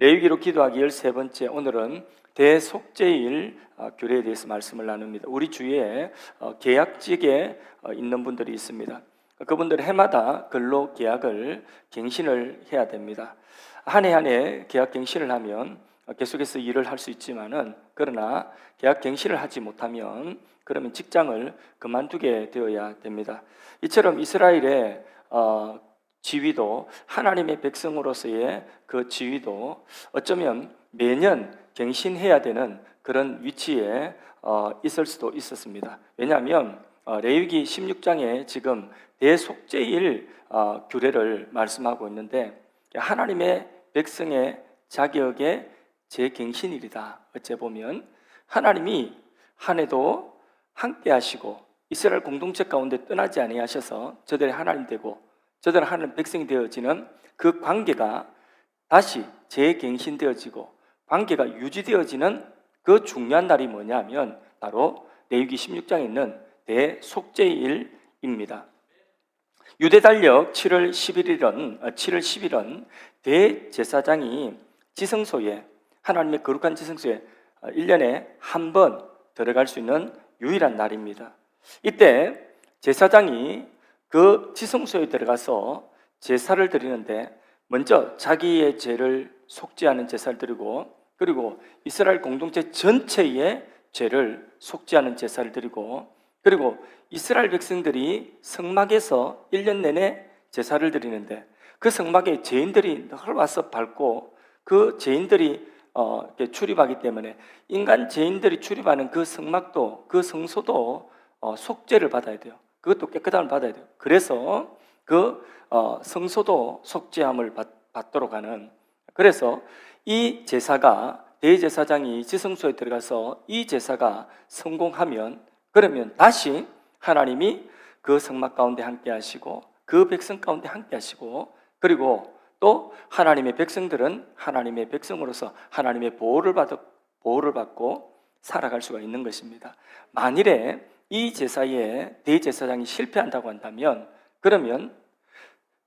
레위기로 기도하기 13번째, 오늘은 대속죄일 규례에 대해서 말씀을 나눕니다. 우리 주위에 계약직에 있는 분들이 있습니다. 그분들 해마다 근로 계약을 갱신을 해야 됩니다. 한 해 한 해 계약 갱신을 하면 계속해서 일을 할 수 있지만은, 그러나 계약 갱신을 하지 못하면 그러면 직장을 그만두게 되어야 됩니다. 이처럼 이스라엘의 지위도, 하나님의 백성으로서의 그 지위도 어쩌면 매년 갱신해야 되는 그런 위치에 있을 수도 있었습니다. 왜냐하면 레위기 16장에 지금 대속죄일 규례를 말씀하고 있는데, 하나님의 백성의 자격의 재갱신일이다. 어째 보면 하나님이 한 해도 함께 하시고 이스라엘 공동체 가운데 떠나지 아니하셔서 저들의 하나님 되고 저들은 하나님 백성이 되어지는 그 관계가 다시 재갱신되어지고 관계가 유지되어지는 그 중요한 날이 뭐냐면 바로 레위기 16장에 있는 대속죄일입니다. 유대 달력 7월 10일은 대제사장이 지성소에, 하나님의 거룩한 지성소에 1년에 한 번 들어갈 수 있는 유일한 날입니다. 이때 제사장이 그 지성소에 들어가서 제사를 드리는데, 먼저 자기의 죄를 속죄하는 제사를 드리고, 그리고 이스라엘 공동체 전체의 죄를 속죄하는 제사를 드리고, 그리고 이스라엘 백성들이 성막에서 1년 내내 제사를 드리는데, 그 성막에 죄인들이 늘 와서 밟고 그 죄인들이 출입하기 때문에 인간 죄인들이 출입하는 그 성막도, 그 성소도 속죄를 받아야 돼요. 그것도 깨끗함을 받아야 돼요. 그래서 그 성소도 속죄함을 받도록 하는, 그래서 이 제사가, 대제사장이 지성소에 들어가서 이 제사가 성공하면, 그러면 다시 하나님이 그 성막 가운데 함께 하시고 그 백성 가운데 함께 하시고, 그리고 또 하나님의 백성들은 하나님의 백성으로서 하나님의 보호를 받고 살아갈 수가 있는 것입니다. 만일에 이 제사에 대제사장이 실패한다고 한다면, 그러면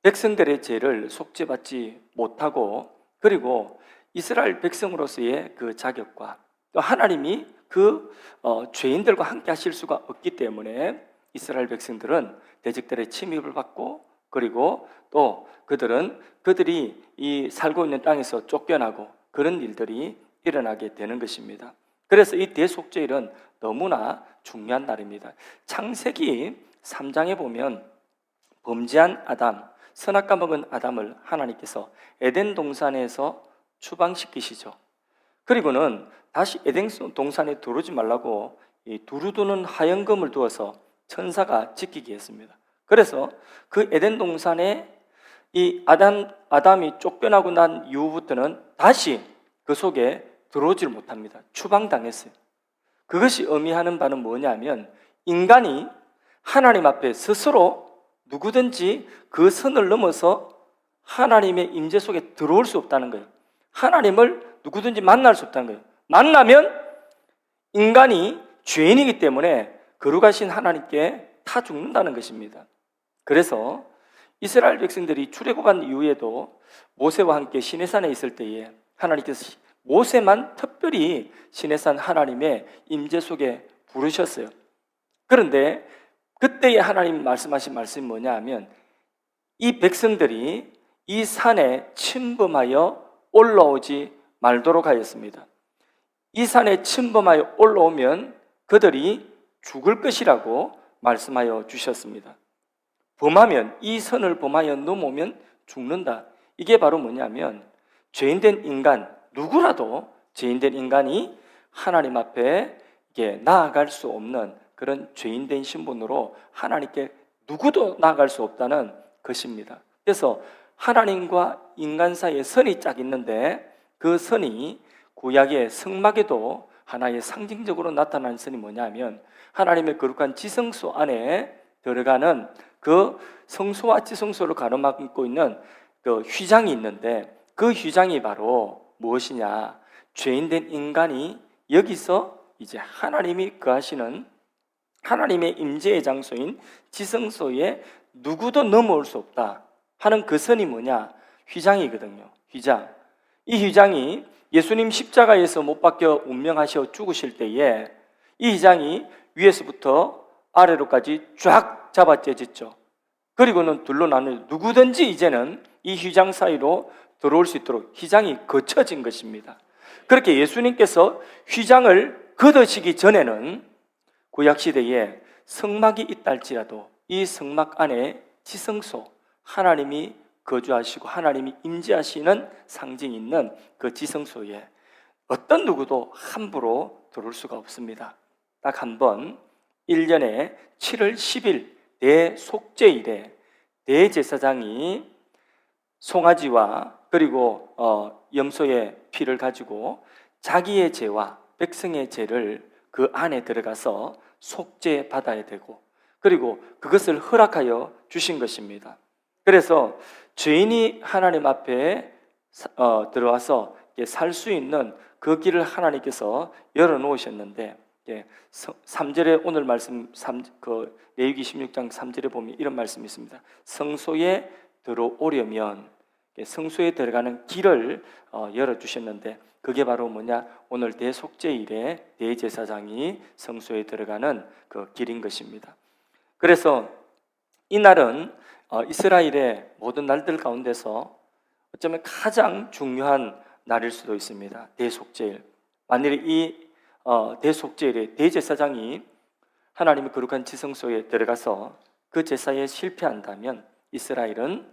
백성들의 죄를 속죄받지 못하고, 그리고 이스라엘 백성으로서의 그 자격과 또 하나님이 그 죄인들과 함께 하실 수가 없기 때문에 이스라엘 백성들은 대적들의 침입을 받고, 그리고 또 그들이 이 살고 있는 땅에서 쫓겨나고 그런 일들이 일어나게 되는 것입니다. 그래서 이 대속죄일은 너무나 중요한 날입니다. 창세기 3장에 보면 범죄한 아담, 선악과 먹은 아담을 하나님께서 에덴 동산에서 추방시키시죠. 그리고는 다시 에덴 동산에 들어오지 말라고 이 두루두는 하얀금을 두어서 천사가 지키게 했습니다. 그래서 그 에덴 동산에 이 아담이 쫓겨나고 난 이후부터는 다시 그 속에 들어오질 못합니다. 추방당했어요. 그것이 의미하는 바는 뭐냐면, 인간이 하나님 앞에 스스로 누구든지 그 선을 넘어서 하나님의 임재 속에 들어올 수 없다는 거예요. 하나님을 누구든지 만날 수 없다는 거예요. 만나면 인간이 죄인이기 때문에 거룩하신 하나님께 타 죽는다는 것입니다. 그래서 이스라엘 백성들이 출애굽한 이후에도 모세와 함께 시내산에 있을 때에 하나님께서 모세만 특별히 시내산 하나님의 임재 속에 부르셨어요. 그런데 그때에 하나님 말씀하신 말씀이 뭐냐 하면, 이 백성들이 이 산에 침범하여 올라오지 말도록 하였습니다. 이 산에 침범하여 올라오면 그들이 죽을 것이라고 말씀하여 주셨습니다. 범하면, 이 선을 범하여 넘어오면 죽는다. 이게 바로 뭐냐면, 죄인된 인간, 누구라도 죄인된 인간이 하나님 앞에 나아갈 수 없는 그런 죄인된 신분으로 하나님께 누구도 나아갈 수 없다는 것입니다. 그래서 하나님과 인간 사이에 선이 짝 있는데, 그 선이 구약의 성막에도 하나의 상징적으로 나타나는 선이 뭐냐면, 하나님의 거룩한 지성소 안에 들어가는 그 성소와 지성소를 가로막고 있는 그 휘장이 있는데, 그 휘장이 바로 무엇이냐? 죄인된 인간이 여기서 이제 하나님이 거하시는 하나님의 임재의 장소인 지성소에 누구도 넘어올 수 없다 하는 그 선이 뭐냐? 휘장이거든요. 휘장. 이 휘장이 예수님 십자가에서 못 박혀 운명하셔 죽으실 때에 이 휘장이 위에서부터 아래로까지 쫙 잡아째졌죠. 그리고는 둘로 나누어 누구든지 이제는 이 휘장 사이로 들어올 수 있도록 휘장이 거쳐진 것입니다. 그렇게 예수님께서 휘장을 걷으시기 전에는 구약시대에 성막이 있다 할지라도 이 성막 안에 지성소, 하나님이 거주하시고 하나님이 임재하시는 상징이 있는 그 지성소에 어떤 누구도 함부로 들어올 수가 없습니다. 딱 한 번 1년에 7월 10일 대속죄일에 대제사장이 송아지와 그리고 염소의 피를 가지고 자기의 죄와 백성의 죄를 그 안에 들어가서 속죄 받아야 되고 그리고 그것을 허락하여 주신 것입니다. 그래서 죄인이 하나님 앞에 들어와서 살 수 있는 그 길을 하나님께서 열어놓으셨는데 3절에 오늘 말씀 레위기 16장 3절에 보면 이런 말씀이 있습니다. 성소에 들어오려면 성소에 들어가는 길을 열어주셨는데 그게 바로 뭐냐? 오늘 대속죄일에 대제사장이 성소에 들어가는 그 길인 것입니다. 그래서 이날은 이스라엘의 모든 날들 가운데서 어쩌면 가장 중요한 날일 수도 있습니다. 대속죄일. 만일에 이 대속죄일에 대제사장이 하나님의 거룩한 지성소에 들어가서 그 제사에 실패한다면 이스라엘은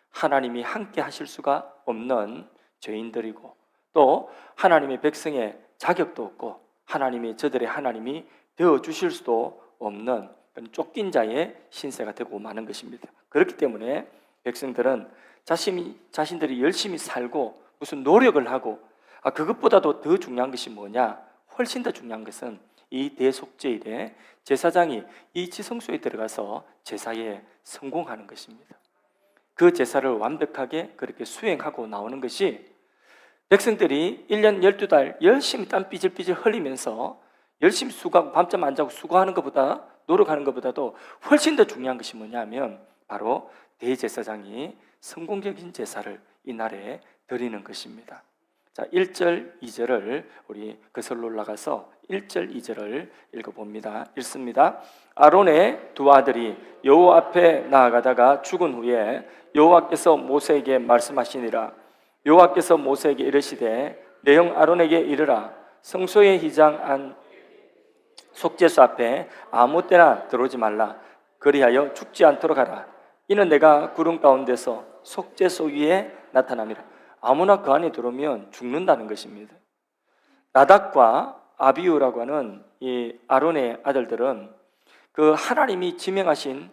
하나님이 함께 하실 수가 없는 죄인들이고 또 하나님의 백성의 자격도 없고 하나님이 저들의 하나님이 되어주실 수도 없는 쫓긴 자의 신세가 되고 마는 것입니다. 그렇기 때문에 백성들은 자신들이 열심히 살고 무슨 노력을 하고 그것보다도 더 중요한 것이 뭐냐? 훨씬 더 중요한 것은 이 대속죄일에 제사장이 이 지성소에 들어가서 제사에 성공하는 것입니다. 그 제사를 완벽하게 그렇게 수행하고 나오는 것이 백성들이 1년 12달 열심히 땀 삐질삐질 흘리면서 열심히 수고하고 밤잠 안 자고 수고하는 것보다 노력하는 것보다도 훨씬 더 중요한 것이 뭐냐면 바로 대제사장이 성공적인 제사를 이날에 드리는 것입니다. 자, 1절, 2절을 우리 거슬러 올라가서 1절, 2절을 읽어봅니다. 읽습니다. 아론의 두 아들이 여호와 앞에 나아가다가 죽은 후에 여호와께서 모세에게 말씀하시니라. 여호와께서 모세에게 이르시되 내 형 아론에게 이르라. 성소의 휘장 안 속죄소 앞에 아무 때나 들어오지 말라. 그리하여 죽지 않도록 하라. 이는 내가 구름 가운데서 속죄소 위에 나타남이라. 아무나 그 안에 들어오면 죽는다는 것입니다. 나답과 아비후라고 하는 이 아론의 아들들은 그 하나님이 지명하신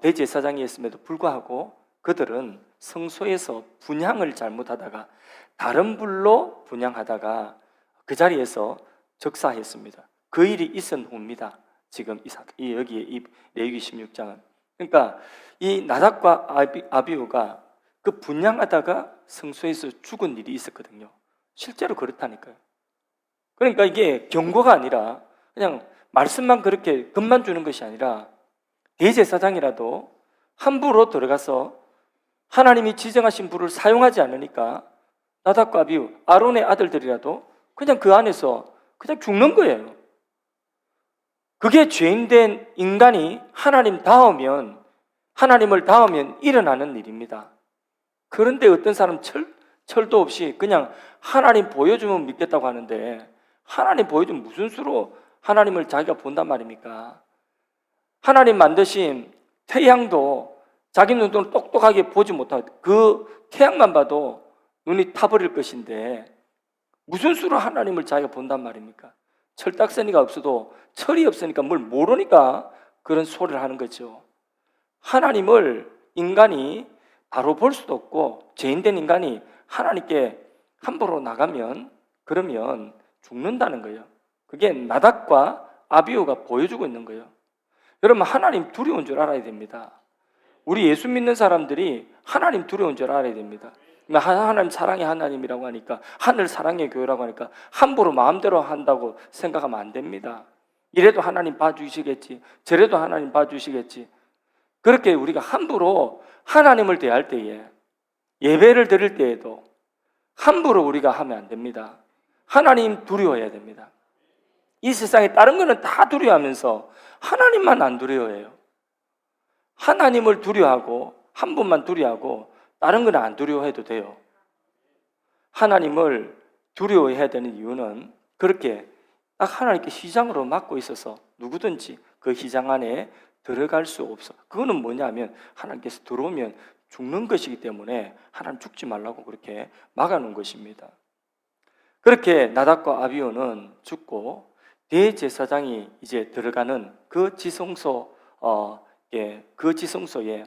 대제사장이었음에도 불구하고 그들은 성소에서 분향을 잘못하다가 다른 불로 분향하다가 그 자리에서 적사했습니다. 그 일이 있은 후입니다. 지금 여기에 이 레위기 16장은. 그러니까 이 나답과 아비후가 그 분향하다가 성소에서 죽은 일이 있었거든요. 실제로 그렇다니까요. 그러니까 이게 경고가 아니라 그냥 말씀만 그렇게 겁만 주는 것이 아니라 대제사장이라도 함부로 들어가서 하나님이 지정하신 불을 사용하지 않으니까 나답과 아비후, 아론의 아들들이라도 그냥 그 안에서 그냥 죽는 거예요. 그게 죄인된 인간이 하나님을 닿으면 일어나는 일입니다. 그런데 어떤 사람 철도 없이 그냥 하나님 보여주면 믿겠다고 하는데 하나님 보여주면 무슨 수로 하나님을 자기가 본단 말입니까? 하나님 만드신 태양도 자기 눈으로 똑똑하게 보지 못하고 그 태양만 봐도 눈이 타버릴 것인데 무슨 수로 하나님을 자기가 본단 말입니까? 철딱서니가 없어도 철이 없으니까 뭘 모르니까 그런 소리를 하는 거죠. 하나님을 인간이 바로 볼 수도 없고 죄인된 인간이 하나님께 함부로 나가면 그러면 죽는다는 거예요. 그게 나답과 아비후가 보여주고 있는 거예요. 여러분 하나님 두려운 줄 알아야 됩니다. 우리 예수 믿는 사람들이 하나님 두려운 줄 알아야 됩니다. 하나님 사랑의 하나님이라고 하니까 하늘 사랑의 교회라고 하니까 함부로 마음대로 한다고 생각하면 안 됩니다. 이래도 하나님 봐주시겠지, 저래도 하나님 봐주시겠지. 그렇게 우리가 함부로 하나님을 대할 때에 예배를 드릴 때에도 함부로 우리가 하면 안 됩니다. 하나님 두려워해야 됩니다. 이 세상에 다른 거는 다 두려워하면서 하나님만 안 두려워해요. 하나님을 두려워하고 한 분만 두려워하고 다른 거는 안 두려워해도 돼요. 하나님을 두려워해야 되는 이유는 그렇게 딱 하나님께 휘장으로 막고 있어서 누구든지 그 휘장 안에 들어갈 수 없어. 그거는 뭐냐면 하나님께서 들어오면 죽는 것이기 때문에 하나님 죽지 말라고 그렇게 막아놓은 것입니다. 그렇게 나답과 아비후는 죽고 대제사장이 이제 들어가는 그 지성소, 그 지성소에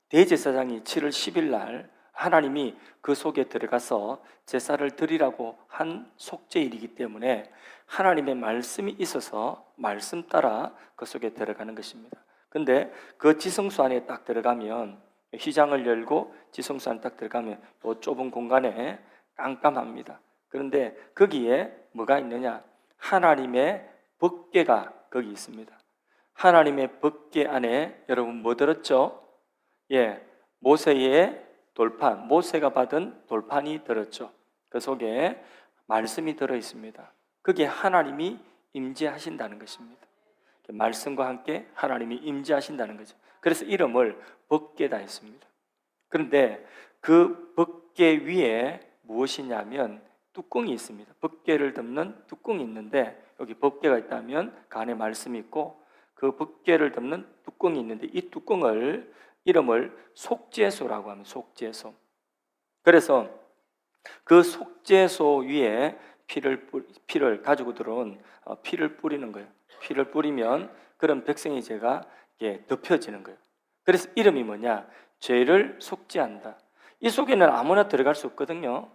대제사장이 7월 10일 날 하나님이 그 속에 들어가서 제사를 드리라고 한 속죄일이기 때문에 하나님의 말씀이 있어서 말씀 따라 그 속에 들어가는 것입니다. 근데 그 지성소 안에 딱 들어가면 휘장을 열고 지성소 안에 딱 들어가면 이 좁은 공간에 깜깜합니다. 그런데 거기에 뭐가 있느냐? 하나님의 법궤가 거기 있습니다. 하나님의 법궤 안에 여러분 뭐 들었죠? 모세의 돌판, 모세가 받은 돌판이 들었죠. 그 속에 말씀이 들어 있습니다. 거기에 하나님이 임재하신다는 것입니다. 말씀과 함께 하나님이 임재하신다는 거죠. 그래서 이름을 법궤다 했습니다. 그런데 그 법궤 위에 무엇이냐면 뚜껑이 있습니다. 법궤를 덮는 뚜껑이 있는데 여기 법궤가 있다면 그 안에 말씀이 있고 그 법궤를 덮는 뚜껑이 있는데 이 뚜껑을 이름을 속죄소라고 하면 속죄소. 그래서 그 속죄소 위에 피를 가지고 들어온 피를 뿌리는 거예요. 피를 뿌리면 그런 백성의 죄가 덮여지는 거예요. 그래서 이름이 뭐냐? 죄를 속죄한다. 이 속에는 아무나 들어갈 수 없거든요.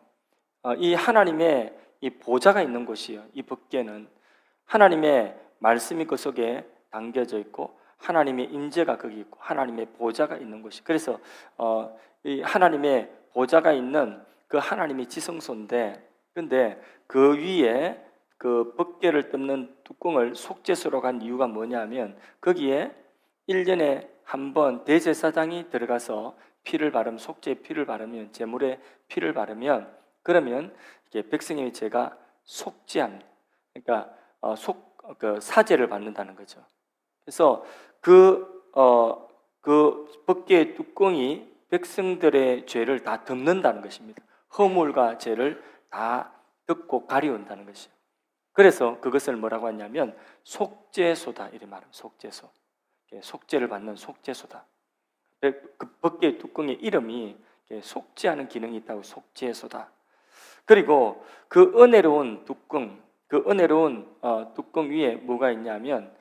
이 하나님의 이 보좌가 있는 곳이에요. 이 법궤는 하나님의 말씀이 그 속에 담겨져 있고 하나님의 임재가 거기 있고 하나님의 보좌가 있는 곳이. 그래서 이 하나님의 보좌가 있는 그 하나님의 지성소인데, 근데 그 위에 그 법궤를 덮는 뚜껑을 속죄소로 간 이유가 뭐냐면 거기에 1년에 한 번 대제사장이 들어가서 피를 바르면, 속죄의 피를 바르면, 제물의 피를 바르면, 그러면 이게 백성의 죄가 속죄함, 그러니까 그 사죄를 받는다는 거죠. 그래서 그 법궤의 뚜껑이 백성들의 죄를 다 덮는다는 것입니다. 허물과 죄를 다 덮고 가리운다는 것이에요. 그래서 그것을 뭐라고 하냐면 속죄소다 이렇게 말합니다. 속죄소, 속죄를 받는 속죄소다. 그 법궤의 뚜껑의 이름이 속죄하는 기능이 있다고 속죄소다. 그리고 그 은혜로운 뚜껑, 그 은혜로운 뚜껑 위에 뭐가 있냐면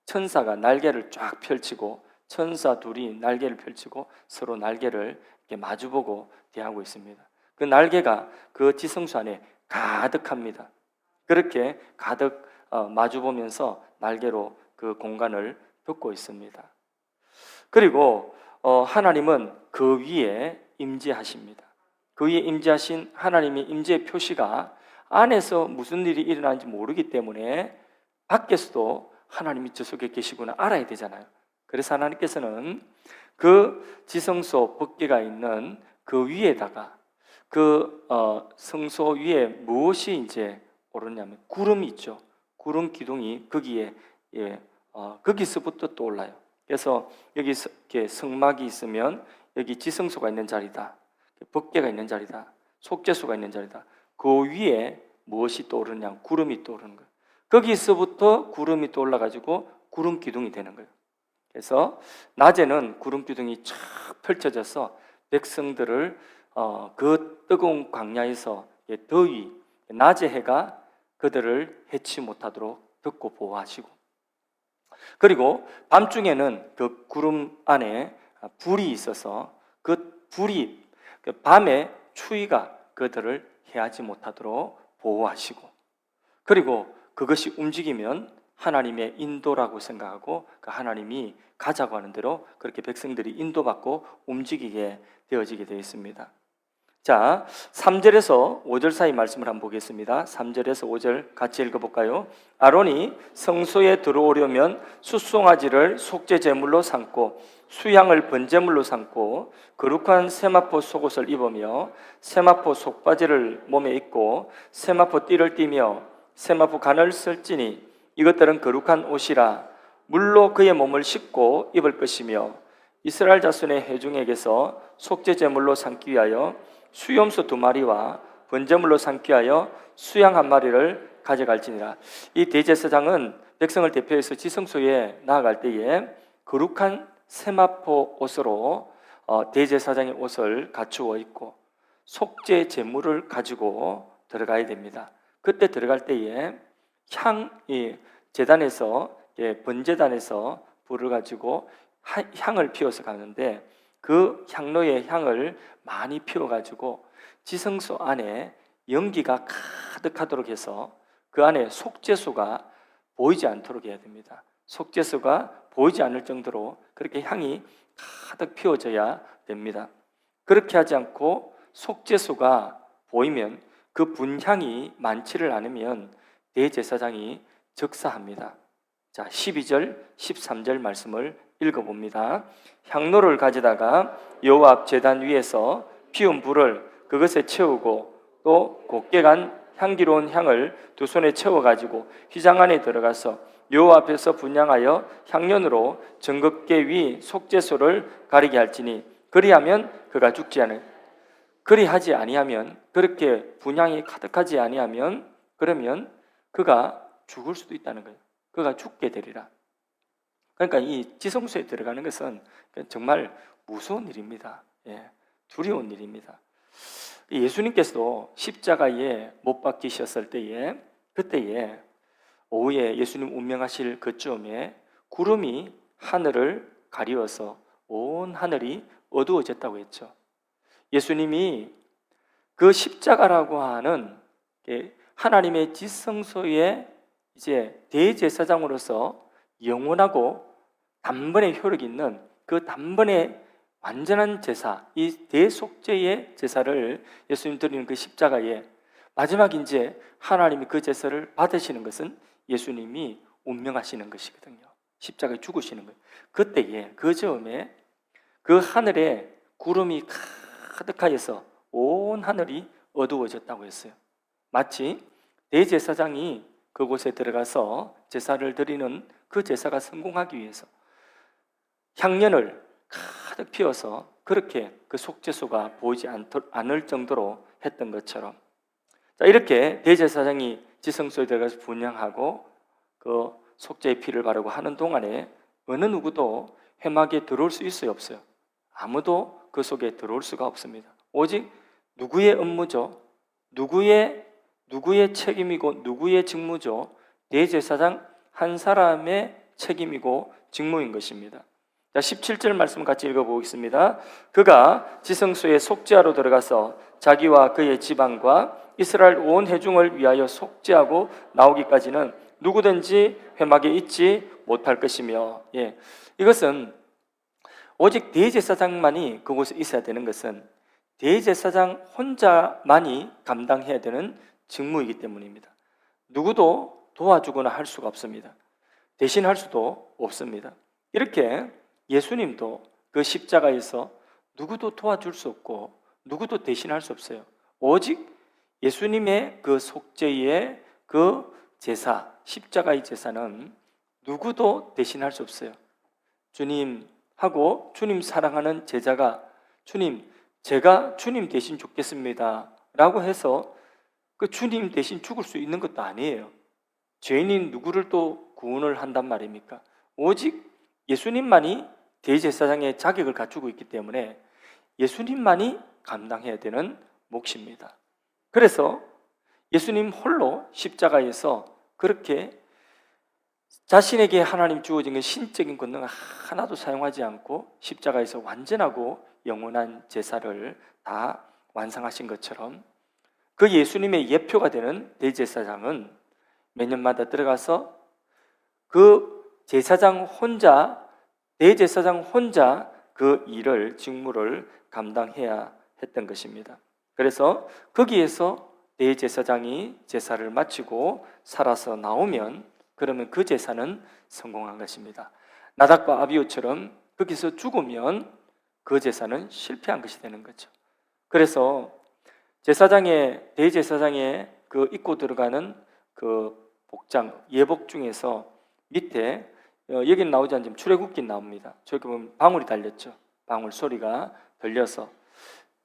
천사가 날개를 쫙 펼치고 천사 둘이 날개를 펼치고 서로 날개를 이렇게 마주보고 대하고 있습니다. 그 날개가 그 지성소 안에 가득합니다. 그렇게 가득 마주보면서 날개로 그 공간을 덮고 있습니다. 그리고 하나님은 그 위에 임재하십니다. 그 위에 임재하신 하나님의 임재의 표시가 안에서 무슨 일이 일어나는지 모르기 때문에 밖에서도 하나님이 저 속에 계시구나 알아야 되잖아요. 그래서 하나님께서는 그 지성소 법궤가 있는 그 위에다가 그 성소 위에 무엇이 이제 오르냐면 구름이 있죠. 구름 기둥이 거기에 거기서부터 또 올라요. 그래서 여기 이렇게 성막이 있으면 여기 지성소가 있는 자리다, 법궤가 있는 자리다, 속죄소가 있는 자리다. 그 위에 무엇이 떠오르냐? 구름이 떠오르는 거예요. 거기서부터 구름이 또 올라가지고 구름 기둥이 되는 거예요. 그래서 낮에는 구름 기둥이 쫙 펼쳐져서 백성들을 그 뜨거운 광야에서 더위, 낮의 해가 그들을 해치 못하도록 덮고 보호하시고, 그리고 밤중에는 그 구름 안에 불이 있어서 그 불이 밤에 추위가 그들을 해하지 못하도록 보호하시고, 그리고 그것이 움직이면 하나님의 인도라고 생각하고 그 하나님이 가자고 하는 대로 그렇게 백성들이 인도받고 움직이게 되어지게 되어 있습니다. 자, 3절에서 5절 사이 말씀을 한번 보겠습니다. 3절에서 5절 같이 읽어볼까요? 아론이 성소에 들어오려면 숫송아지를 속죄 제물로 삼고 수양을 번제물로 삼고 거룩한 세마포 속옷을 입으며 세마포 속바지를 몸에 입고 세마포 띠를 띠며 세마포 간을 쓸지니 이것들은 거룩한 옷이라 물로 그의 몸을 씻고 입을 것이며 이스라엘 자손의 회중에게서 속죄 제물로 삼기 위하여 수염소 2마리와 번제물로 삼기 위하여 수양 1마리를 가져갈지니라. 이 대제사장은 백성을 대표해서 지성소에 나아갈 때에 거룩한 세마포 옷으로 대제사장의 옷을 갖추어 입고 속죄 제물을 가지고 들어가야 됩니다. 그때 들어갈 때에 제단에서 번제단에서 불을 가지고 향을 피워서 가는데 그 향로의 향을 많이 피워가지고 지성소 안에 연기가 가득하도록 해서 그 안에 속죄소가 보이지 않도록 해야 됩니다. 속죄소가 보이지 않을 정도로 그렇게 향이 가득 피워져야 됩니다. 그렇게 하지 않고 속죄소가 보이면 그 분향이 많지를 않으면 대제사장이 즉사합니다. 자, 12절, 13절 말씀을 읽어봅니다. 향로를 가져다가 여호와 앞 제단 위에서 피운 불을 그것에 채우고 또 곱게 간 향기로운 향을 2손에 채워가지고 휘장 안에 들어가서 여호와 앞에서 분향하여 향년으로 정극계 위 속죄소를 가리게 할지니 그리하면 그가 죽지 않을. 그리하지 아니하면, 그렇게 분향이 가득하지 아니하면 그러면 그가 죽을 수도 있다는 거예요. 그가 죽게 되리라. 그러니까 이 지성소에 들어가는 것은 정말 무서운 일입니다. 두려운 일입니다. 예수님께서도 십자가에 못 박히셨을 때에 그때에 오후에 예수님 운명하실 그쯤에 구름이 하늘을 가리워서 온 하늘이 어두워졌다고 했죠. 예수님이 그 십자가라고 하는 하나님의 지성소에 이제 대제사장으로서 영원하고 단번에 효력이 있는 그 단번에 완전한 제사, 이 대속죄의 제사를 예수님 드리는 그 십자가에 마지막 이제 하나님이 그 제사를 받으시는 것은 예수님이 운명하시는 것이거든요. 십자가에 죽으시는 거예요. 그때에 그 즈음에 그 하늘에 구름이 가득하여서 온 하늘이 어두워졌다고 했어요. 마치 대제사장이 그곳에 들어가서 제사를 드리는 그 제사가 성공하기 위해서 향년을 가득 피워서 그렇게 그 속죄소가 보이지 않을 정도로 했던 것처럼, 자, 이렇게 대제사장이 지성소에 들어가서 분향하고 그 속죄의 피를 바르고 하는 동안에 어느 누구도 회막에 들어올 수 있어요, 없어요? 아무도 그 속에 들어올 수가 없습니다. 오직 누구의 업무죠? 누구의 책임이고 누구의 직무죠? 대제사장 한 사람의 책임이고 직무인 것입니다. 자, 17절 말씀 같이 읽어보겠습니다. 그가 지성소에 속죄하러 들어가서 자기와 그의 지방과 이스라엘 온 회중을 위하여 속죄하고 나오기까지는 누구든지 회막에 있지 못할 것이며, 이것은 오직 대제사장만이 그곳에 있어야 되는 것은 대제사장 혼자만이 감당해야 되는 직무이기 때문입니다. 누구도 도와주거나 할 수가 없습니다. 대신할 수도 없습니다. 이렇게 예수님도 그 십자가에서 누구도 도와줄 수 없고 누구도 대신할 수 없어요. 오직 예수님의 그 속죄의 그 제사, 십자가의 제사는 누구도 대신할 수 없어요. 주님하고 주님 사랑하는 제자가 주님, 제가 주님 대신 죽겠습니다 라고 해서 그 주님 대신 죽을 수 있는 것도 아니에요. 죄인인 누구를 또 구원을 한단 말입니까? 오직 예수님만이 대제사장의 자격을 갖추고 있기 때문에 예수님만이 감당해야 되는 몫입니다. 그래서 예수님 홀로 십자가에서 그렇게 자신에게 하나님 주어진 그 신적인 권능 하나도 사용하지 않고 십자가에서 완전하고 영원한 제사를 다 완성하신 것처럼 그 예수님의 예표가 되는 대제사장은 매년마다 들어가서 그 제사장 혼자, 대제사장 혼자 그 일을, 직무를 감당해야 했던 것입니다. 그래서 거기에서 대제사장이 제사를 마치고 살아서 나오면 그러면 그 제사는 성공한 것입니다. 나답과 아비후처럼 거기서 죽으면 그 제사는 실패한 것이 되는 거죠. 그래서 대제사장의 그 입고 들어가는 그 복장, 예복 중에서 밑에 여기는 나오지 않지만 출애굽기 나옵니다. 저기 보면 방울이 달렸죠. 방울 소리가 들려서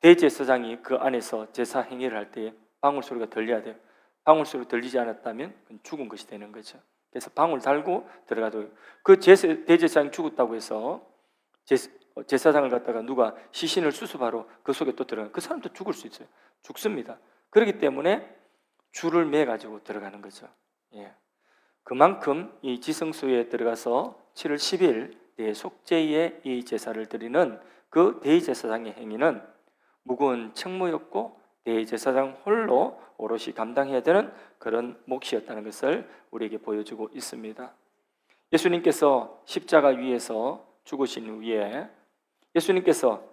대제사장이 그 안에서 제사 행위를 할 때 방울 소리가 들려야 돼요. 방울 소리가 들리지 않았다면 죽은 것이 되는 거죠. 그래서 방울 달고 들어가도 그 대제사장이 죽었다고 해서 제사장을 갖다가 누가 시신을 수습하러 그 속에 또 들어가 그 사람도 죽을 수 있어요. 죽습니다. 그렇기 때문에 줄을 매 가지고 들어가는 거죠. 예. 그만큼 이 지성소에 들어가서 7월 10일 대속죄의 이 제사를 드리는 그 대제사장의 행위는 무거운 책무였고 대제사장 홀로 오롯이 감당해야 되는 그런 몫이었다는 것을 우리에게 보여주고 있습니다. 예수님께서 십자가 위에서 죽으신 후에 예수님께서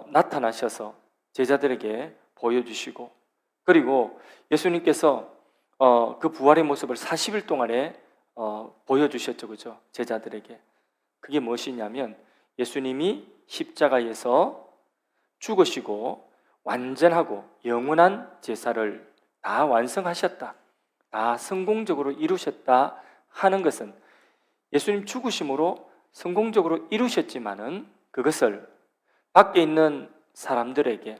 나타나셔서 제자들에게 보여주시고 그리고 예수님께서 그 부활의 모습을 40일 동안에 보여주셨죠, 그죠? 제자들에게. 그게 무엇이냐면 예수님이 십자가에서 죽으시고 완전하고 영원한 제사를 다 완성하셨다, 다 성공적으로 이루셨다 하는 것은 예수님 죽으심으로 성공적으로 이루셨지만은 그것을 밖에 있는 사람들에게,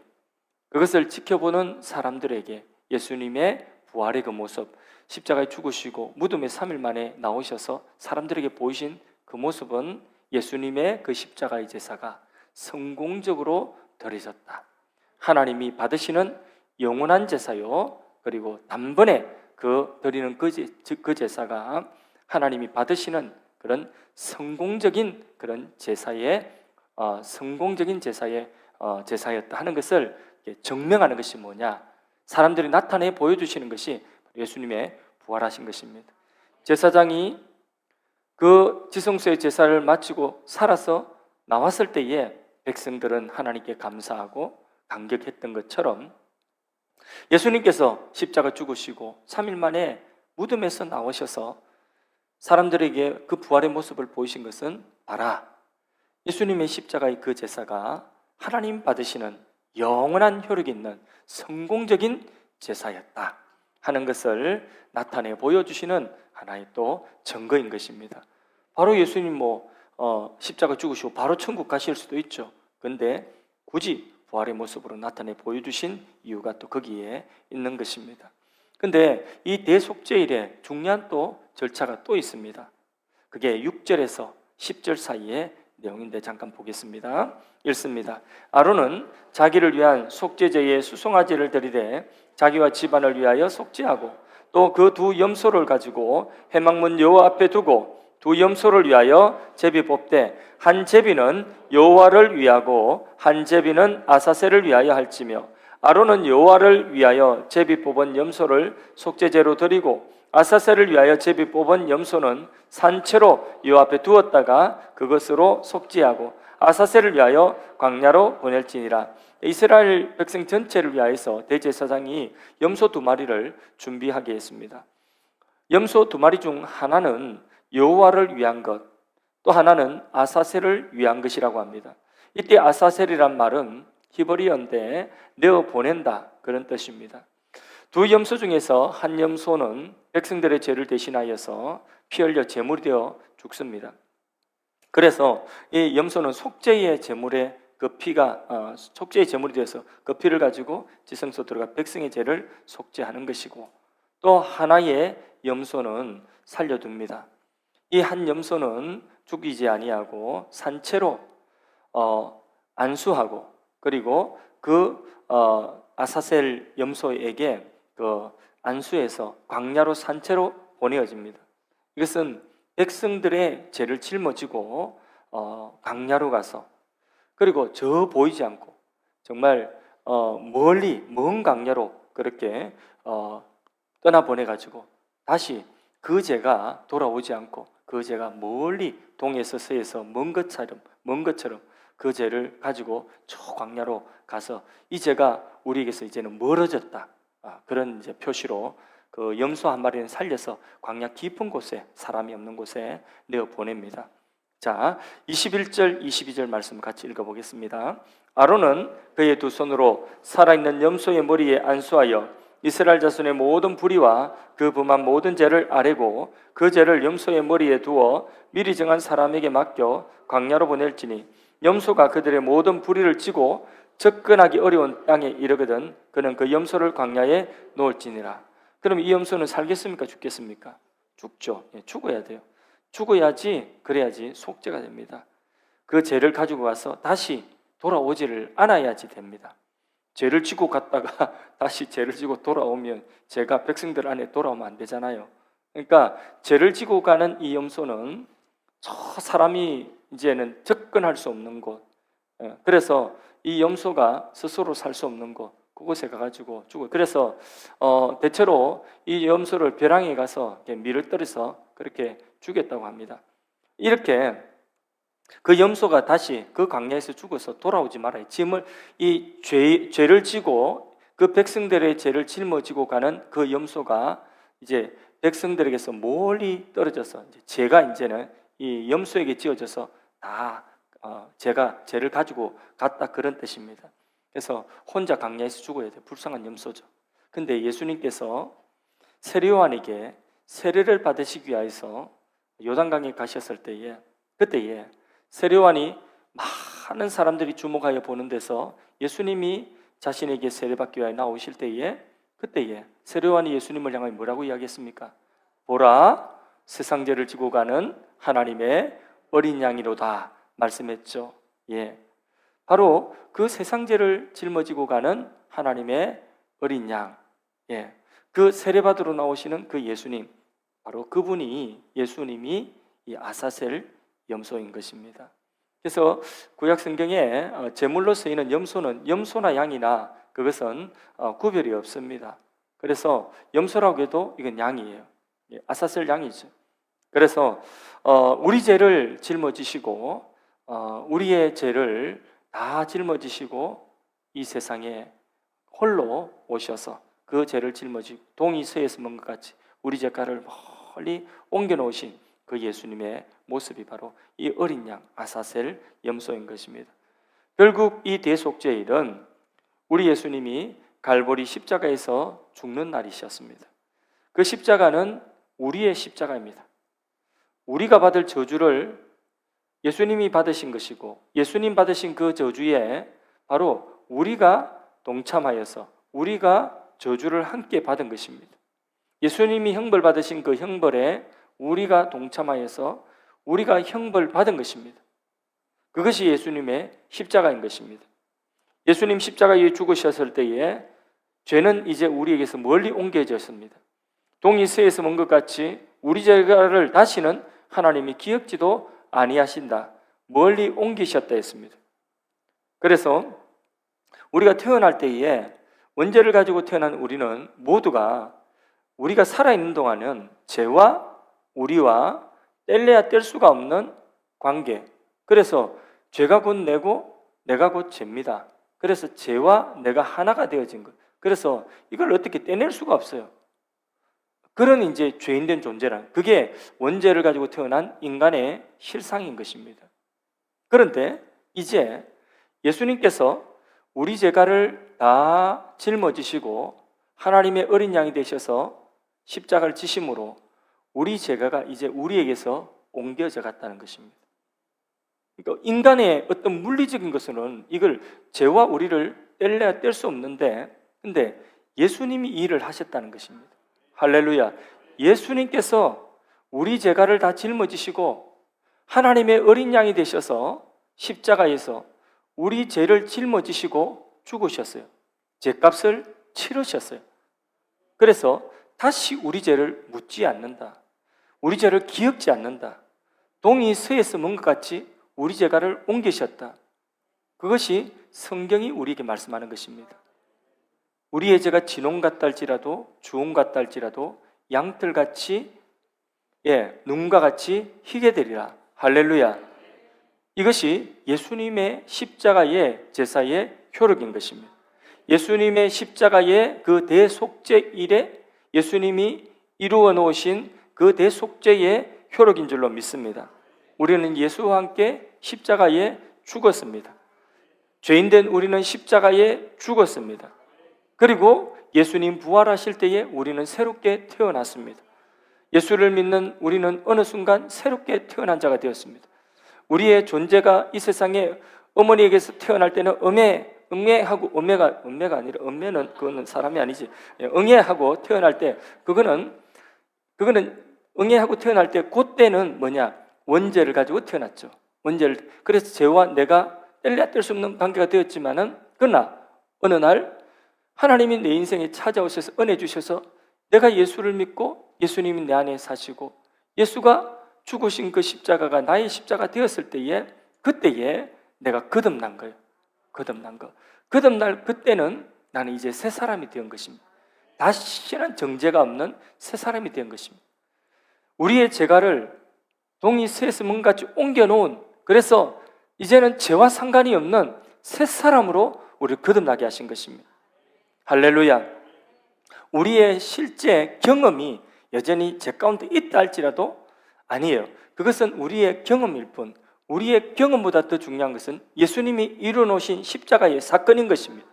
그것을 지켜보는 사람들에게 예수님의 부활의 그 모습, 십자가에 죽으시고 무덤에 3일 만에 나오셔서 사람들에게 보이신 그 모습은 예수님의 그 십자가의 제사가 성공적으로 드려졌다, 하나님이 받으시는 영원한 제사요, 그리고 단번에 드리는 그 제사가 하나님이 받으시는 그런 성공적인 그런 제사의 제사였다 하는 것을 증명하는 것이 뭐냐? 사람들이 나타내 보여주시는 것이 예수님의 부활하신 것입니다. 제사장이 그 지성소의 제사를 마치고 살아서 나왔을 때에 백성들은 하나님께 감사하고 감격했던 것처럼 예수님께서 십자가 죽으시고 3일 만에 무덤에서 나오셔서 사람들에게 그 부활의 모습을 보이신 것은 봐라, 예수님의 십자가의 그 제사가 하나님 받으시는 영원한 효력이 있는 성공적인 제사였다 하는 것을 나타내 보여주시는 하나의 또 증거인 것입니다. 바로 예수님 십자가 죽으시고 바로 천국 가실 수도 있죠. 그런데 굳이 부활의 모습으로 나타내 보여주신 이유가 또 거기에 있는 것입니다. 그런데 이 대속죄일에 중요한 또 절차가 또 있습니다. 그게 6절에서 10절 사이의 내용인데 잠깐 보겠습니다. 읽습니다. 아론은 자기를 위한 속죄제의 수송아지를 드리되 자기와 집안을 위하여 속죄하고 또 그 두 염소를 가지고 회막문 여호와 앞에 두고 두 염소를 위하여 제비 뽑되 한 제비는 여호와를 위하고 한 제비는 아사셀을 위하여 할지며 아론은 여호와를 위하여 제비 뽑은 염소를 속죄제로 드리고 아사셀을 위하여 제비 뽑은 염소는 산채로 여호와 앞에 두었다가 그것으로 속죄하고 아사셀을 위하여 광야로 보낼지니라. 이스라엘 백성 전체를 위하여서 대제사장이 염소 2마리를 준비하게 했습니다. 염소 2마리 중 하나는 여호와를 위한 것, 또 하나는 아사셀을 위한 것이라고 합니다. 이때 아사셀이란 말은 히브리어인데 내어 보낸다 그런 뜻입니다. 두 염소 중에서 한 염소는 백성들의 죄를 대신하여서 피 흘려 제물이 되어 죽습니다. 그래서 이 염소는 속죄의 제물에 속죄의 제물이 되어서 그 피를 가지고 지성소 들어가 백성의 죄를 속죄하는 것이고, 또 하나의 염소는 살려둡니다. 이 한 염소는 죽이지 아니하고 산채로 안수하고 그리고 아사셀 염소에게 그 안수해서 광야로 산채로 보내어집니다. 이것은 백성들의 죄를 짊어지고 광야로 가서 그리고 저 보이지 않고 정말 멀리 먼 광야로 그렇게 떠나보내가지고 다시 그 죄가 돌아오지 않고 그 죄가 멀리 동에서 서에서 먼 것처럼 그 죄를 가지고 저 광야로 가서 이 죄가 우리에게서 이제는 멀어졌다. 그런 이제 표시로 그 염소 한 마리는 살려서 광야 깊은 곳에, 사람이 없는 곳에 내어 보냅니다. 자, 21절, 22절 말씀 같이 읽어보겠습니다. 아론은 그의 두 손으로 살아있는 염소의 머리에 안수하여 이스라엘 자손의 모든 불의와 그 범한 모든 죄를 아뢰고 그 죄를 염소의 머리에 두어 미리 정한 사람에게 맡겨 광야로 보낼지니 염소가 그들의 모든 불의를 지고 접근하기 어려운 땅에 이르거든 그는 그 염소를 광야에 놓을지니라. 그럼 이 염소는 살겠습니까? 죽겠습니까? 죽죠. 죽어야 돼요. 죽어야지, 그래야지 속죄가 됩니다. 그 죄를 가지고 와서 다시 돌아오지를 않아야지 됩니다. 죄를 지고 갔다가 다시 죄를 지고 돌아오면 죄가 백성들 안에 돌아오면 안 되잖아요. 그러니까 죄를 지고 가는 이 염소는 저 사람이 이제는 접근할 수 없는 곳, 그래서 이 염소가 스스로 살 수 없는 곳, 그곳에 가가지고 죽어요. 그래서 대체로 이 염소를 벼랑에 가서 밀을 떨어서 그렇게 죽였다고 합니다. 이렇게 그 염소가 다시 그 광야에서 죽어서 돌아오지 말아요. 이 죄를 지고 그 백성들의 죄를 짊어지고 가는 그 염소가 이제 백성들에게서 멀리 떨어져서 죄가 이제는 이 염소에게 지어져서 다 죄를 가지고 갔다, 그런 뜻입니다. 그래서 혼자 광야에서 죽어야 돼요. 불쌍한 염소죠. 근데 예수님께서 세례요한에게 세례를 받으시기 위해서 요단강에 가셨을 때에, 그때에 세례요한이 많은 사람들이 주목하여 보는 데서 예수님이 자신에게 세례받기 위하여 나오실 때에, 그때에 세례요한이 예수님을 향하여 뭐라고 이야기했습니까? 보라, 세상 죄를 지고 가는 하나님의 어린 양이로다 말씀했죠. 예, 바로 그 세상 죄를 짊어지고 가는 하나님의 어린 양, 예, 그 세례받으러 나오시는 그 예수님, 바로 그분이, 예수님이 이 아사셀 염소인 것입니다. 그래서 구약 성경에 제물로 쓰이는 염소는 염소나 양이나 그것은 구별이 없습니다. 그래서 염소라고 해도 이건 양이에요. 아사셀 양이죠. 그래서 우리 죄를 짊어지시고 우리의 죄를 다 짊어지시고 이 세상에 홀로 오셔서 그 죄를 짊어지고 동이 쇠에서 먼 것 같이 우리 죄가를 멀리 옮겨놓으신 그 예수님의 모습이 바로 이 어린 양 아사셀 염소인 것입니다. 결국 이 대속죄의 일은 우리 예수님이 갈보리 십자가에서 죽는 날이셨습니다. 그 십자가는 우리의 십자가입니다. 우리가 받을 저주를 예수님이 받으신 것이고, 예수님 받으신 그 저주에 바로 우리가 동참하여서 우리가 저주를 함께 받은 것입니다. 예수님이 형벌 받으신 그 형벌에 우리가 동참하여서 우리가 형벌 받은 것입니다. 그것이 예수님의 십자가인 것입니다. 예수님 십자가에 죽으셨을 때에 죄는 이제 우리에게서 멀리 옮겨졌습니다. 동이 쇠에서 먼 것 같이 우리 죄를 다시는 하나님이 기억지도 아니하신다, 멀리 옮기셨다 했습니다. 그래서 우리가 태어날 때에 원죄를 가지고 태어난 우리는 모두가 우리가 살아있는 동안은 죄와 우리와 뗄래야 뗄 수가 없는 관계, 그래서 죄가 곧 내고 내가 곧 죄입니다. 그래서 죄와 내가 하나가 되어진 것, 그래서 이걸 어떻게 떼낼 수가 없어요. 그런 이제 죄인된 존재란, 그게 원죄를 가지고 태어난 인간의 실상인 것입니다. 그런데 이제 예수님께서 우리 죄가를 다 짊어지시고 하나님의 어린 양이 되셔서 십자가를 지심으로 우리 죄가가 이제 우리에게서 옮겨져 갔다는 것입니다. 그러니까 인간의 어떤 물리적인 것은 이걸 죄와 우리를 뗄래야 뗄 수 없는데, 근데 예수님이 이 일을 하셨다는 것입니다. 할렐루야. 예수님께서 우리 죄가를 다 짊어지시고 하나님의 어린 양이 되셔서 십자가에서 우리 죄를 짊어지시고 죽으셨어요. 죄값을 치르셨어요. 그래서 다시 우리 죄를 묻지 않는다, 우리 죄를 기억지 않는다, 동이 쇠에서 먼 것 같이 우리 죄가를 옮기셨다. 그것이 성경이 우리에게 말씀하는 것입니다. 우리의 죄가 진홍 같다 할지라도 주홍 같다 할지라도 양털같이, 눈과 같이 희게 되리라. 할렐루야. 이것이 예수님의 십자가의 제사의 효력인 것입니다. 예수님의 십자가의 그 대속죄 일에 예수님이 이루어 놓으신 그 대속죄의 효력인 줄로 믿습니다. 우리는 예수와 함께 십자가에 죽었습니다. 죄인된 우리는 십자가에 죽었습니다. 그리고 예수님 부활하실 때에 우리는 새롭게 태어났습니다. 예수를 믿는 우리는 어느 순간 새롭게 태어난 자가 되었습니다. 우리의 존재가 이 세상에 어머니에게서 태어날 때는 응애하고 엄매가 아니라 엄매는 그거는 사람이 아니지. 응애하고 태어날 때 그거는 응애하고 태어날 때 그때는 뭐냐? 원죄를 가지고 태어났죠. 원죄를. 그래서 죄와 내가 뗄래야 뗄 수 없는 관계가 되었지만은 그러나 어느 날 하나님이 내 인생에 찾아오셔서 은혜 주셔서 내가 예수를 믿고 예수님이 내 안에 사시고 예수가 죽으신 그 십자가가 나의 십자가 되었을 때에 그때에 내가 거듭난 거예요. 거듭날 그때는 나는 이제 새 사람이 된 것입니다. 다시는 정죄가 없는 새 사람이 된 것입니다. 우리의 죄가를 동이 세스문같이 옮겨놓은, 그래서 이제는 죄와 상관이 없는 새 사람으로 우리를 거듭나게 하신 것입니다. 할렐루야. 우리의 실제 경험이 여전히 죄 가운데 있다 할지라도 아니에요. 그것은 우리의 경험일 뿐, 우리의 경험보다 더 중요한 것은 예수님이 이루어놓으신 십자가의 사건인 것입니다.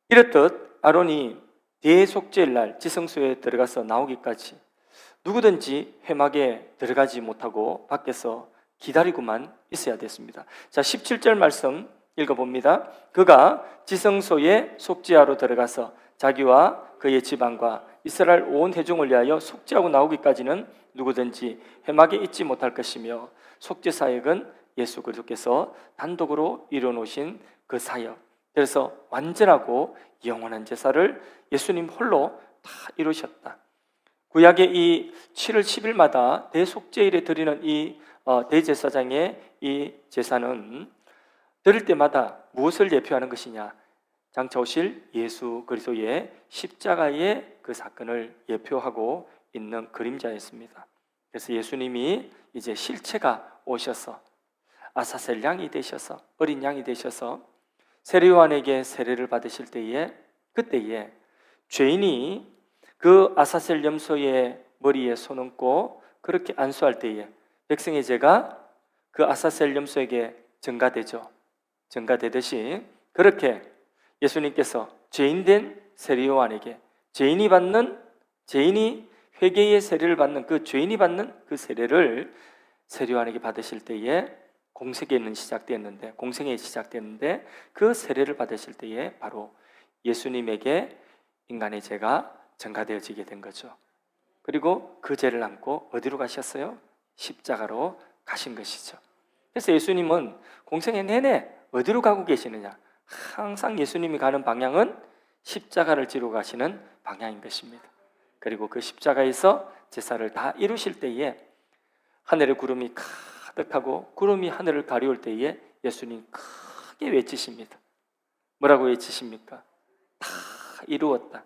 이렇듯 아론이 대속죄일 날 지성소에 들어가서 나오기까지 누구든지 회막에 들어가지 못하고 밖에서 기다리고만 있어야 됐습니다. 자, 17절 말씀 읽어봅니다. 그가 지성소에 속죄하러 들어가서 자기와 그의 집안과 이스라엘 온 회중을 위하여 속죄하고 나오기까지는 누구든지 회막에 있지 못할 것이며, 속죄 사역은 예수 그리스도께서 단독으로 이루어놓으신 그 사역, 그래서 완전하고 영원한 제사를 예수님 홀로 다 이루셨다. 구약의 이 7월 10일마다 대속죄일에 드리는 이 대제사장의 이 제사는 드릴 때마다 무엇을 예표하는 것이냐? 장차 오실 예수 그리스도의 십자가의 그 사건을 예표하고 있는 그림자였습니다. 그래서 예수님이 이제 실체가 오셔서 아사셀 양이 되셔서, 어린 양이 되셔서 세례요한에게 세례를 받으실 때에, 그때에 죄인이 그 아사셀 염소의 머리에 손 얹고 그렇게 안수할 때에 백성의 죄가 그 아사셀 염소에게 전가되죠. 전가되듯이 그렇게 예수님께서 죄인된 세례요한에게 죄인이 회개의 세례를 받는 그 죄인이 받는 그 세례를 세례요한에게 받으실 때에 공생애는 시작됐는데 그 세례를 받으실 때에 바로 예수님에게 인간의 죄가 전가되어지게 된 거죠. 그리고 그 죄를 안고 어디로 가셨어요? 십자가로 가신 것이죠. 그래서 예수님은 공생애 내내 어디로 가고 계시느냐? 항상 예수님이 가는 방향은 십자가를 지러 가시는 방향인 것입니다. 그리고 그 십자가에서 제사를 다 이루실 때에 하늘에 구름이 가득하고 구름이 하늘을 가리울 때에 예수님 크게 외치십니다. 뭐라고 외치십니까? 다 이루었다.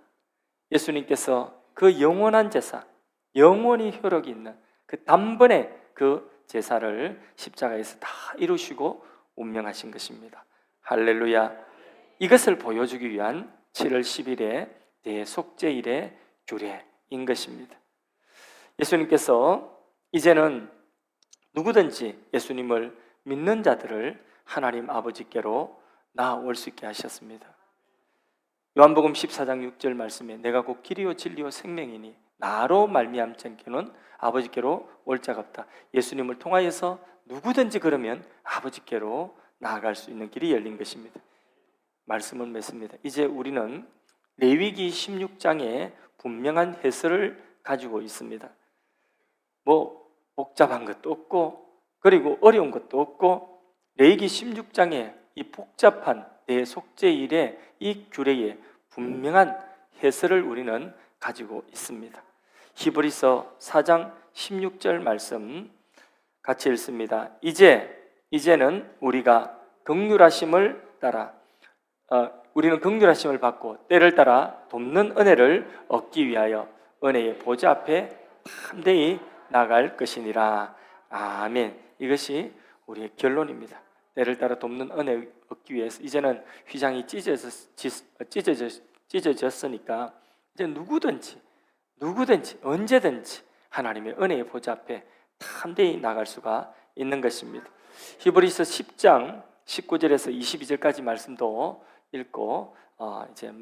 예수님께서 그 영원한 제사, 영원히 효력이 있는 그 단번에 그 제사를 십자가에서 다 이루시고 운명하신 것입니다. 할렐루야. 이것을 보여주기 위한 7월 10일의 대속죄일의 규례인 것입니다. 예수님께서 이제는 누구든지 예수님을 믿는 자들을 하나님 아버지께로 나아올 수 있게 하셨습니다. 요한복음 14장 6절 말씀에 내가 곧 길이요 진리요 생명이니 나로 말미암지 않고는 아버지께로 올 자가 없다. 예수님을 통하여서 누구든지 그러면 아버지께로 나아갈 수 있는 길이 열린 것입니다. 말씀을 맺습니다. 이제 우리는 레위기 16장에 분명한 해설을 가지고 있습니다. 뭐 복잡한 것도 없고 그리고 어려운 것도 없고, 레위기 16장에 이 복잡한 대속죄일의 이 규례에 분명한 해설을 우리는 가지고 있습니다. 히브리서 4장 16절 말씀 같이 읽습니다. 이제는 우리가 긍휼하심을 따라 우리는 긍휼하심을 받고 때를 따라 돕는 은혜를 얻기 위하여 은혜의 보좌 앞에 담대히 나갈 것이니라. 아멘. 이것이 우리의 결론입니다. 때를 따라 돕는 은혜 얻기 위해서 이제는 휘장이 찢어졌으니까 이제 누구든지 언제든지 하나님의 은혜의 보좌 앞에 담대히 나갈 수가 있는 것입니다. 히브리서 10장 19절에서 22절까지 말씀도 읽고 이제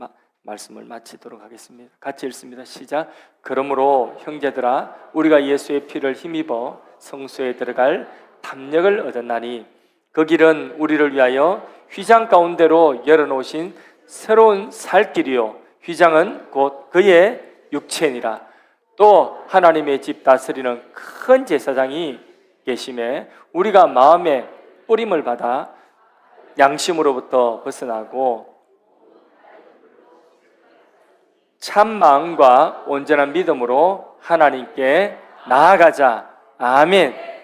말씀을 마치도록 하겠습니다. 같이 읽습니다. 시작. 그러므로 형제들아 우리가 예수의 피를 힘입어 성소에 들어갈 담력을 얻었나니 그 길은 우리를 위하여 휘장 가운데로 열어놓으신 새로운 살 길이요 휘장은 곧 그의 육체니라. 또 하나님의 집 다스리는 큰 제사장이 계심에 우리가 마음의 뿌림을 받아 양심으로부터 벗어나고 참 마음과 온전한 믿음으로 하나님께 나아가자. 아멘.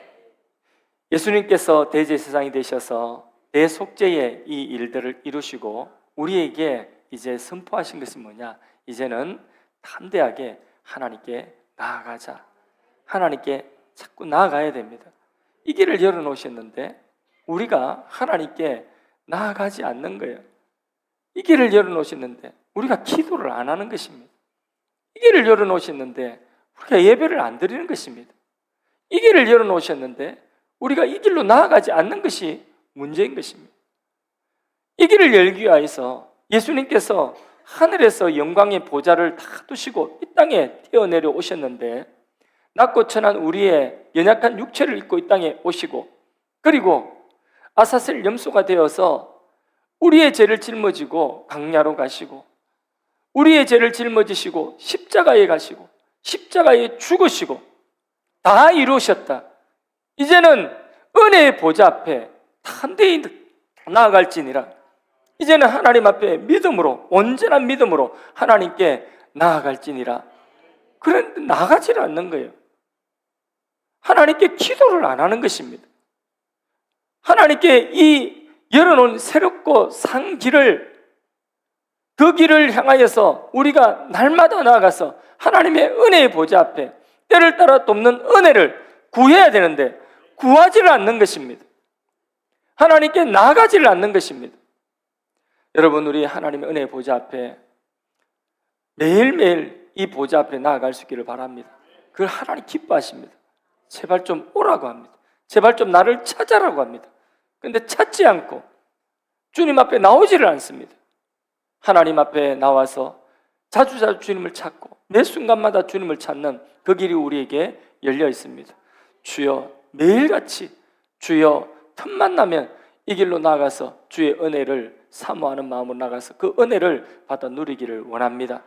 예수님께서 대제사장이 되셔서 대속죄의 이 일들을 이루시고 우리에게 이제 선포하신 것이 뭐냐? 이제는 담대하게 하나님께 나아가자. 하나님께 자꾸 나아가야 됩니다. 이 길을 열어놓으셨는데 우리가 하나님께 나아가지 않는 거예요. 이 길을 열어놓으셨는데 우리가 기도를 안 하는 것입니다. 이 길을 열어놓으셨는데 우리가 예배를 안 드리는 것입니다. 이 길을 열어놓으셨는데 우리가 이 길로 나아가지 않는 것이 문제인 것입니다. 이 길을 열기 위해서 예수님께서 하늘에서 영광의 보좌를 다 두시고 이 땅에 태어내려 오셨는데 낮고 천한 우리의 연약한 육체를 입고 이 땅에 오시고 그리고 아사셀 염소가 되어서 우리의 죄를 짊어지고 광야로 가시고 우리의 죄를 짊어지시고 십자가에 가시고 십자가에 죽으시고 다 이루셨다. 이제는 은혜의 보좌 앞에 담대히 나아갈지니라. 이제는 하나님 앞에 믿음으로 온전한 믿음으로 하나님께 나아갈지니라. 그런데 나가지를 않는 거예요. 하나님께 기도를 안 하는 것입니다. 하나님께 이 열어놓은 새롭고 산 길을 그 길을 향하여서 우리가 날마다 나아가서 하나님의 은혜의 보좌 앞에 때를 따라 돕는 은혜를 구해야 되는데 구하지를 않는 것입니다. 하나님께 나아가지를 않는 것입니다. 여러분, 우리 하나님의 은혜의 보좌 앞에 매일매일 이 보좌 앞에 나아갈 수 있기를 바랍니다. 그걸 하나님 기뻐하십니다. 제발 좀 오라고 합니다. 제발 좀 나를 찾아라고 합니다. 그런데 찾지 않고 주님 앞에 나오지를 않습니다. 하나님 앞에 나와서 자주 주님을 찾고 매 순간마다 주님을 찾는 그 길이 우리에게 열려 있습니다. 주여, 매일같이 주여 틈만 나면 이 길로 나가서 주의 은혜를 사모하는 마음으로 나가서 그 은혜를 받아 누리기를 원합니다.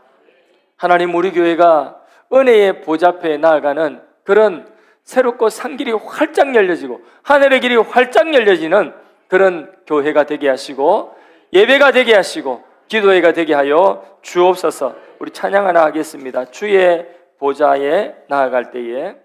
하나님, 우리 교회가 은혜의 보좌 앞에 나아가는 그런 새롭고 산 길이 활짝 열려지고 하늘의 길이 활짝 열려지는 그런 교회가 되게 하시고 예배가 되게 하시고 기도회가 되게 하여 주옵소서. 우리 찬양 하나 하겠습니다. 주의 보좌에 나아갈 때에